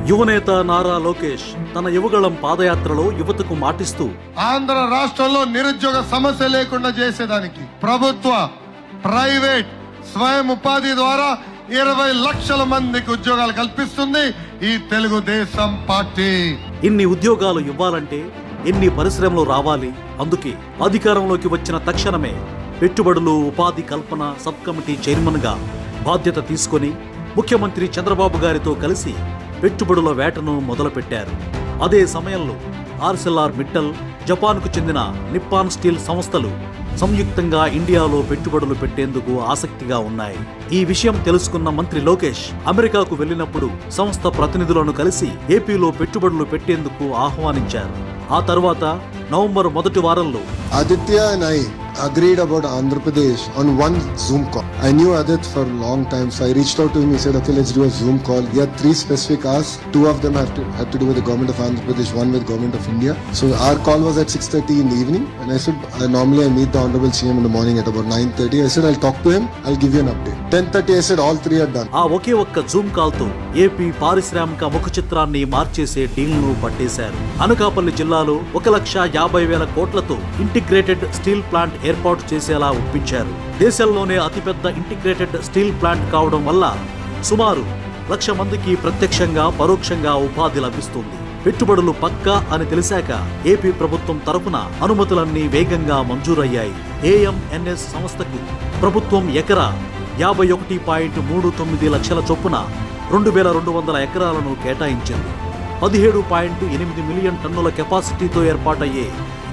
యువనేత నారా లోకేష్ తన యువగళం పాదయాత్రలో యువతకు మాటిస్తూ ఆంధ్ర రాష్ట్రంలో నిరుద్యోగ సమస్య లేకుండా చేసేదానికి ప్రభుత్వ ప్రైవేట్ స్వయం ఉపాధి ద్వారా 20 లక్షల మందికి ఉద్యోగాలు కల్పిస్తుంది ఈ తెలుగుదేశం పార్టీ. ఇన్ని ఉద్యోగాలు ఇవ్వాలంటే ఎన్ని పరిశ్రమలు రావాలి? అందుకే అధికారంలోకి వచ్చిన తక్షణమే పెట్టుబడులు ఉపాధి కల్పన సబ్ కమిటీ చైర్మన్ గా బాధ్యత తీసుకొని ముఖ్యమంత్రి చంద్రబాబు గారితో కలిసి పెట్టుబడుల వేటను మొదలుపెట్టారు. అదే సమయంలో ఆర్సెల్ఆర్ మిట్టల్, జపాన్కు చెందిన నిప్పాన్ స్టీల్ సంస్థలు సంయుక్తంగా ఇండియాలో పెట్టుబడులు పెట్టేందుకు ఆసక్తిగా ఉన్నాయి. ఈ విషయం తెలుసుకున్న మంత్రి లోకేష్ అమెరికాకు వెళ్లినప్పుడు సంస్థ ప్రతినిధులను కలిసి ఏపీలో పెట్టుబడులు పెట్టేందుకు ఆహ్వానించారు. ఆ తర్వాత నవంబర్ మొదటి వారంలో Aditya and I agreed about Andhra Pradesh on one Zoom call. I knew Adit for a long time, so I reached out to him. He said, "Okay, let's do a Zoom call." He had 3 specific asks. 2 of them had to do with the government of Andhra Pradesh, one with government of India. So our call was at 6:30 in the evening, and I said, normally I meet the Honorable CM in the morning at about 9:30. I said, I'll talk to him. I'll give you an update. 10:30, I said, all 3 are done. ఆ ఒకే ఒక్క Zoom call తో AP పారిశ్రామిక ముఖ చిత్రాన్ని మార్చేసే డీల్ను పట్టేశారు. అనకాపల్లి జిల్లాలో 1,50,000 కోట్లతో integrated steel plant ఏర్పాటు చేసేలా ఒప్పించారు. దేశంలోనే అతిపెద్ద ఇంటిగ్రేటెడ్ స్టీల్ ప్లాంట్ కావడం వల్ల సుమారు 1,00,000 మందికి ప్రత్యక్షంగా పరోక్షంగా ఉపాధి లభిస్తుంది. పెట్టుబడులు పక్కా అని తెలిసాక ఏపీ ప్రభుత్వం తరపున అనుమతులన్నీ వేగంగా మంజూరయ్యాయి. ఏఎంఎన్ఎస్ సంస్థకు ప్రభుత్వం ఎకరా 51.39 లక్షల చొప్పున 2,200 ఎకరాలను కేటాయించింది. 17.8 మిలియన్ టన్నుల కెపాసిటీతో ఏర్పాటయ్యే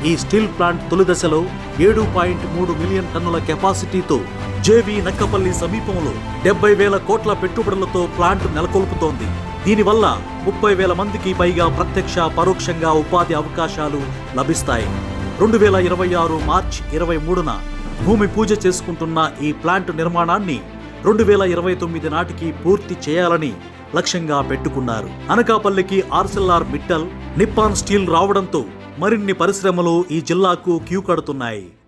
ఈ స్టీల్ ప్లాంట్ తొలి దశలో 7.3 మిలియన్ టన్నుల కెపాసిటీతో జేవీ నక్కపల్లి సమీపంలో 70,000 కోట్ల పెట్టుబడులతో ప్లాంట్ నెలకొల్పుతోంది. దీనివల్ల 30,000 మందికి పైగా ప్రత్యక్ష పరోక్షంగా ఉపాధి అవకాశాలు లభిస్తాయి. 2026 మార్చి 23న భూమి పూజ చేసుకుంటున్న ఈ ప్లాంట్ నిర్మాణాన్ని 2029 నాటికి పూర్తి చేయాలని లక్ష్యంగా పెట్టుకున్నారు. అనకాపల్లికి ఆర్సెల్ఆర్ మిట్టల్, నిప్పాన్ స్టీల్ రావడంతో మరిన్ని పరిశ్రమలు ఈ జిల్లాకు క్యూ కడుతున్నాయి.